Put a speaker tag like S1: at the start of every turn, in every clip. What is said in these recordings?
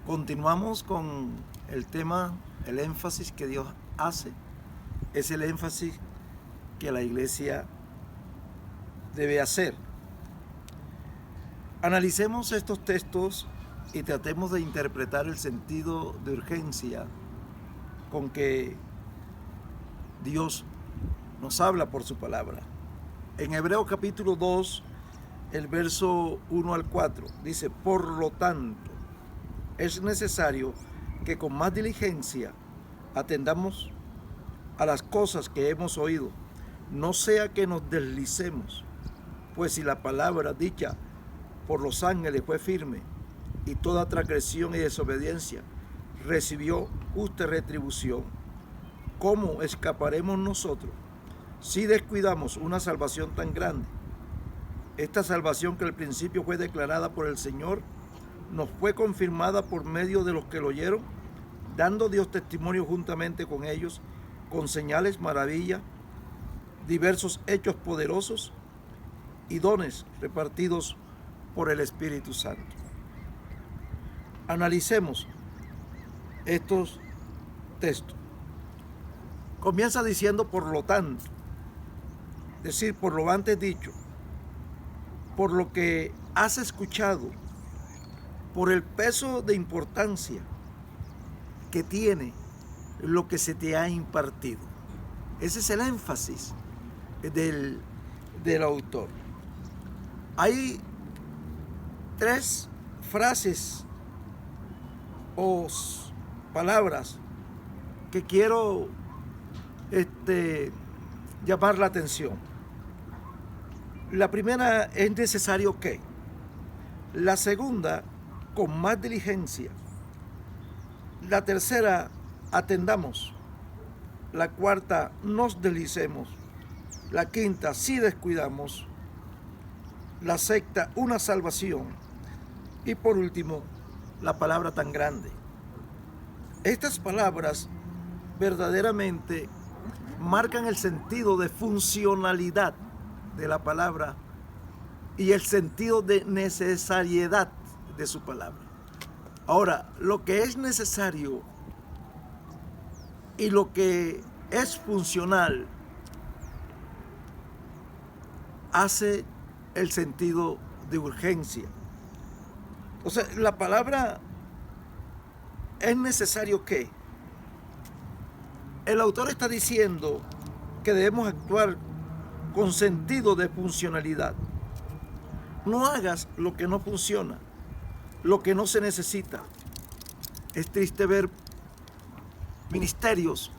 S1: Continuamos con el tema, el énfasis que Dios hace. Es el énfasis que la iglesia debe hacer. Analicemos estos textos y tratemos de interpretar el sentido de urgencia con que Dios nos habla por su palabra. En Hebreos capítulo 2, el verso 1 al 4, dice: por lo tanto, es necesario que con más diligencia atendamos a las cosas que hemos oído, no sea que nos deslicemos, pues si la palabra dicha por los ángeles fue firme, y toda transgresión y desobediencia recibió justa retribución, ¿cómo escaparemos nosotros si descuidamos una salvación tan grande? Esta salvación, que al principio fue declarada por el Señor, nos fue confirmada por medio de los que lo oyeron, dando Dios testimonio juntamente con ellos, con señales, maravillas, diversos hechos poderosos y dones repartidos por el Espíritu Santo. Analicemos estos textos. Comienza diciendo por lo tanto, es decir, por lo antes dicho, por lo que has escuchado, por el peso de importancia que tiene lo que se te ha impartido. Ese es el énfasis del autor. Hay tres frases o palabras que quiero llamar la atención. La primera, es necesario que. La segunda, con más diligencia. La tercera, atendamos. La cuarta, nos deslicemos. La quinta, si descuidamos. La sexta, una salvación. Y por último, la palabra tan grande. Estas palabras verdaderamente marcan el sentido de funcionalidad de la palabra y el sentido de necesariedad de su palabra. Ahora, lo que es necesario y lo que es funcional hace el sentido de urgencia. O sea, la palabra es necesario que. El autor está diciendo que debemos actuar con sentido de funcionalidad. No hagas lo que no funciona, lo que no se necesita. Es triste ver ministerios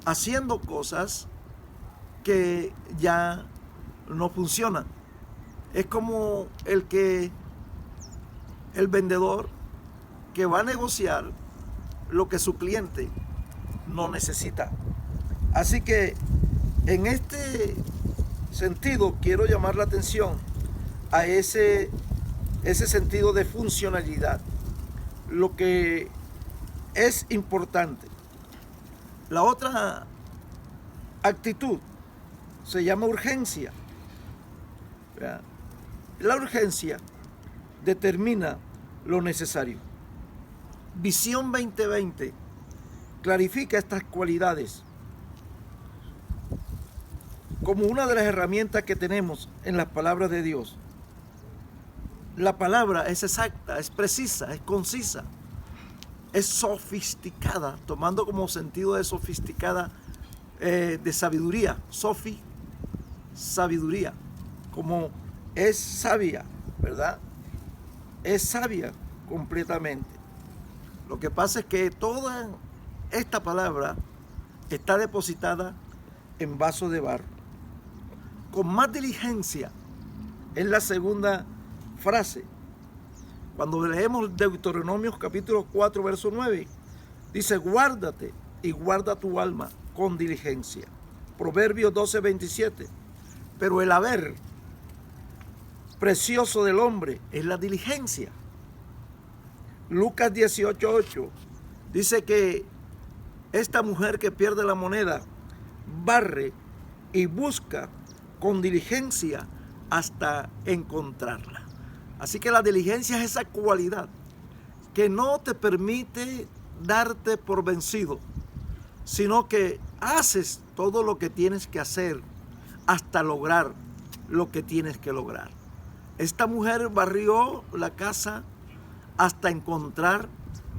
S1: haciendo cosas que ya no funcionan. Es como el vendedor que va a negociar lo que su cliente no necesita. Así que en este sentido quiero llamar la atención a ese sentido de funcionalidad, lo que es importante. La otra actitud se llama urgencia. La urgencia determina lo necesario. Visión 2020 clarifica estas cualidades como una de las herramientas que tenemos en las palabras de Dios. La palabra es exacta, es precisa, es concisa, es sofisticada, tomando como sentido de sofisticada de sabiduría, sabiduría, como es sabia, ¿verdad? Es sabia completamente. Lo que pasa es que toda esta palabra está depositada en vaso de barro. Con más diligencia es la segunda frase. Cuando leemos Deuteronomio capítulo 4, verso 9, dice: guárdate y guarda tu alma con diligencia. Proverbios 12, 27. Pero el haber precioso del hombre es la diligencia. Lucas 18, 8 dice que esta mujer que pierde la moneda barre y busca con diligencia hasta encontrarla. Así que la diligencia es esa cualidad que no te permite darte por vencido, sino que haces todo lo que tienes que hacer hasta lograr lo que tienes que lograr. Esta mujer barrió la casa hasta encontrar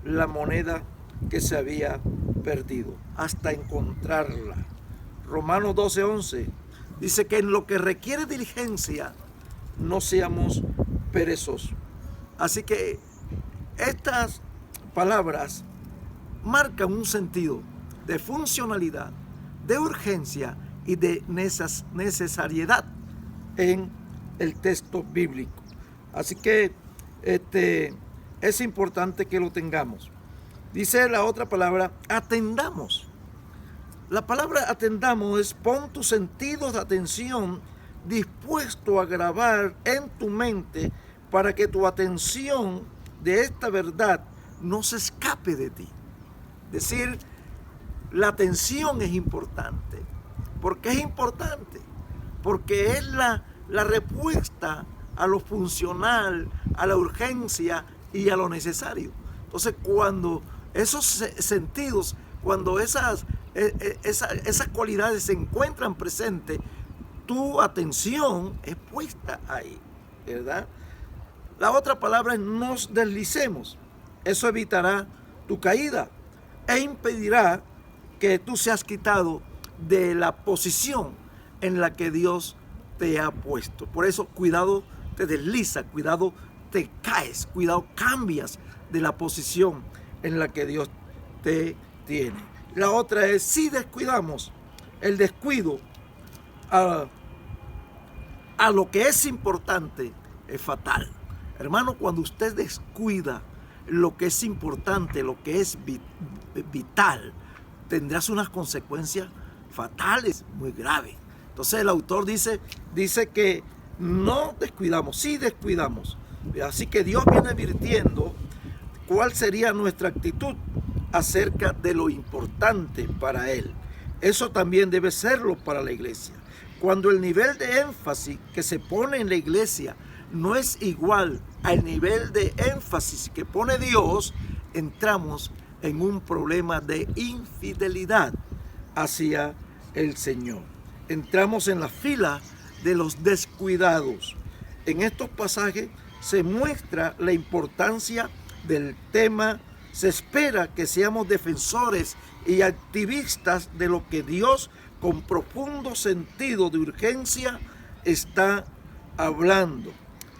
S1: la moneda que se había perdido, hasta encontrarla. Romanos 12:11 dice que en lo que requiere diligencia no seamos perezosos. Así que estas palabras marcan un sentido de funcionalidad, de urgencia y de necesariedad en el texto bíblico. Así que es importante que lo tengamos. Dice la otra palabra, atendamos. La palabra atendamos es pon tus sentidos de atención dispuesto a grabar en tu mente para que tu atención de esta verdad no se escape de ti. Es decir, la atención es importante. ¿Por qué es importante? Porque es la respuesta a lo funcional, a la urgencia y a lo necesario. Entonces, cuando esos sentidos, cuando esas cualidades se encuentran presentes, tu atención es puesta ahí, ¿verdad? La otra palabra es nos deslicemos. Eso evitará tu caída e impedirá que tú seas quitado de la posición en la que Dios te ha puesto. Por eso, cuidado, te desliza, cuidado, te caes, cuidado, cambias de la posición en la que Dios te tiene. La otra es, si descuidamos, el descuido a lo que es importante es fatal. Hermano, cuando usted descuida lo que es importante, lo que es vital, tendrás unas consecuencias fatales, muy graves. Entonces el autor dice que no descuidamos, sí descuidamos. Así que Dios viene advirtiendo cuál sería nuestra actitud acerca de lo importante para Él. Eso también debe serlo para la iglesia. Cuando el nivel de énfasis que se pone en la iglesia no es igual al nivel de énfasis que pone Dios, entramos en un problema de infidelidad hacia el Señor. Entramos en la fila de los descuidados. En estos pasajes se muestra la importancia del tema. Se espera que seamos defensores y activistas de lo que Dios, con profundo sentido de urgencia, está hablando.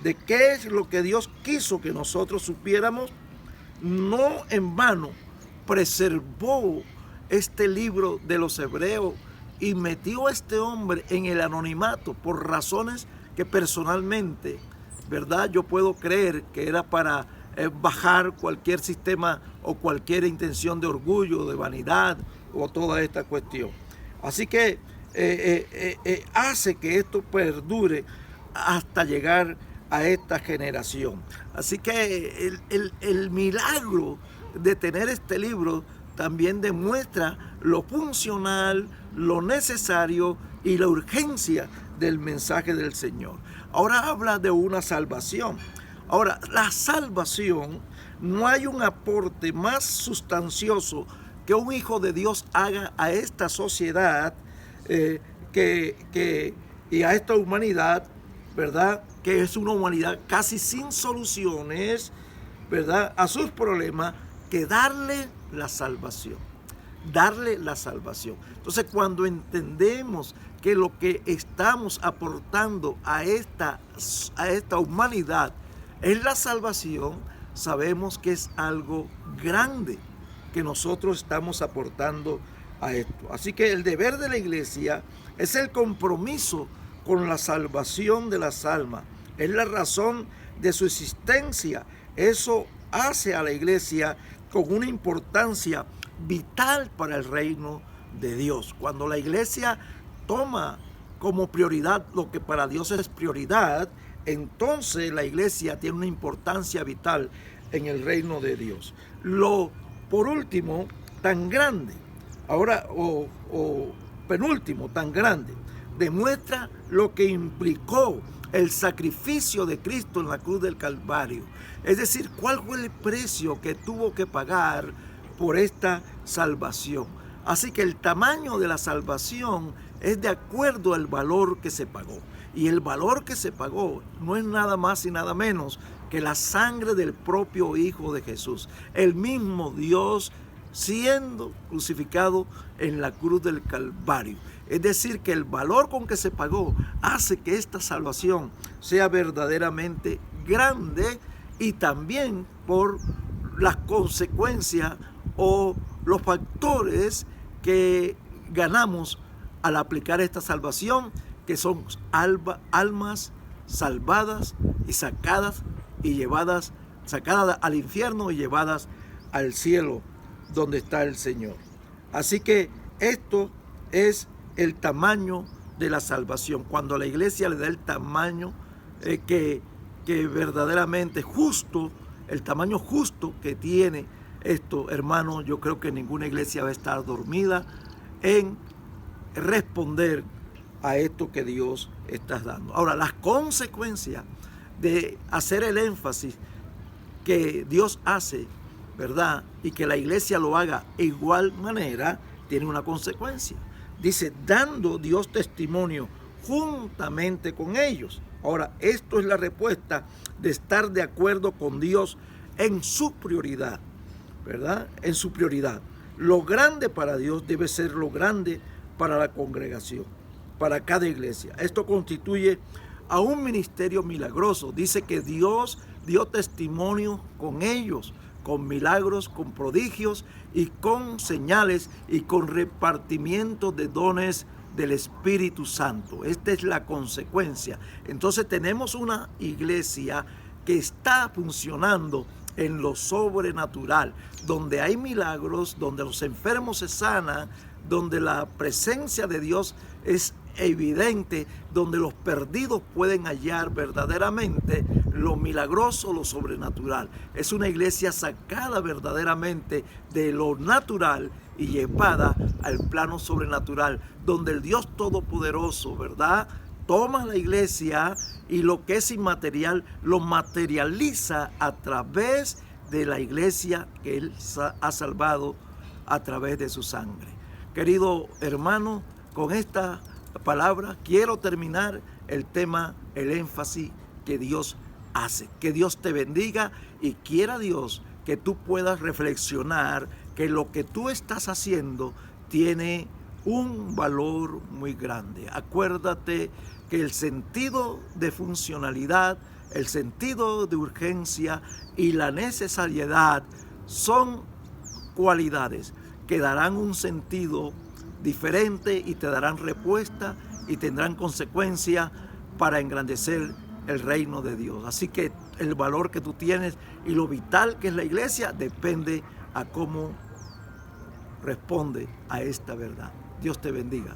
S1: De qué es lo que Dios quiso que nosotros supiéramos. No en vano preservó este libro de los Hebreos y metió a este hombre en el anonimato por razones que personalmente, ¿verdad?, yo puedo creer que era para bajar cualquier sistema o cualquier intención de orgullo, de vanidad o toda esta cuestión. Así que hace que esto perdure hasta llegar a esta generación. Así que el milagro de tener este libro también demuestra lo funcional, lo necesario y la urgencia del mensaje del Señor. Ahora habla de una salvación. Ahora, la salvación, no hay un aporte más sustancioso que un hijo de Dios haga a esta sociedad y a esta humanidad, ¿verdad?, que es una humanidad casi sin soluciones, ¿verdad?, a sus problemas, que darle la salvación. Darle la salvación. Entonces, cuando entendemos que lo que estamos aportando a esta humanidad es la salvación, sabemos que es algo grande que nosotros estamos aportando a esto. Así que el deber de la iglesia es el compromiso con la salvación de las almas. Es la razón de su existencia. Eso hace a la iglesia con una importancia vital para el reino de Dios. Cuando la iglesia toma como prioridad lo que para Dios es prioridad, entonces la iglesia tiene una importancia vital en el reino de Dios. Por último, tan grande, ahora o penúltimo, tan grande, demuestra lo que implicó el sacrificio de Cristo en la cruz del Calvario. Es decir, cuál fue el precio que tuvo que pagar por esta salvación. Así que el tamaño de la salvación es de acuerdo al valor que se pagó. Y el valor que se pagó no es nada más y nada menos que la sangre del propio Hijo de Jesús. El mismo Dios siendo crucificado en la cruz del Calvario. Es decir, que el valor con que se pagó hace que esta salvación sea verdaderamente grande, y también por las consecuencias o los factores que ganamos al aplicar esta salvación, que son almas salvadas y sacadas al infierno y llevadas al cielo donde está el Señor. Así que esto es el tamaño de la salvación. Cuando la iglesia le da el tamaño que verdaderamente justo, el tamaño justo que tiene esto, hermano, yo creo que ninguna iglesia va a estar dormida en responder a esto que Dios está dando. Ahora, las consecuencias de hacer el énfasis que Dios hace, ¿verdad? Y que la iglesia lo haga de igual manera, tiene una consecuencia. Dice, dando Dios testimonio juntamente con ellos. Ahora, esto es la respuesta de estar de acuerdo con Dios en su prioridad, ¿verdad? En su prioridad. Lo grande para Dios debe ser lo grande para la congregación, para cada iglesia. Esto constituye a un ministerio milagroso. Dice que Dios dio testimonio con ellos, con milagros, con prodigios y con señales y con repartimiento de dones del Espíritu Santo. Esta es la consecuencia. Entonces tenemos una iglesia que está funcionando en lo sobrenatural, donde hay milagros, donde los enfermos se sanan, donde la presencia de Dios es evidente, donde los perdidos pueden hallar verdaderamente lo milagroso, lo sobrenatural. Es una iglesia sacada verdaderamente de lo natural y llevada al plano sobrenatural, donde el Dios Todopoderoso, ¿verdad?, toma la iglesia y lo que es inmaterial lo materializa a través de la iglesia que Él ha salvado a través de su sangre. Querido hermano, con esta palabra quiero terminar el tema, el énfasis que Dios hace. Que Dios te bendiga, y quiera Dios que tú puedas reflexionar que lo que tú estás haciendo tiene un valor muy grande. Acuérdate que el sentido de funcionalidad, el sentido de urgencia y la necesariedad son cualidades que darán un sentido diferente y te darán respuesta y tendrán consecuencia para engrandecer el reino de Dios. Así que el valor que tú tienes y lo vital que es la iglesia depende a cómo responde a esta verdad. Dios te bendiga.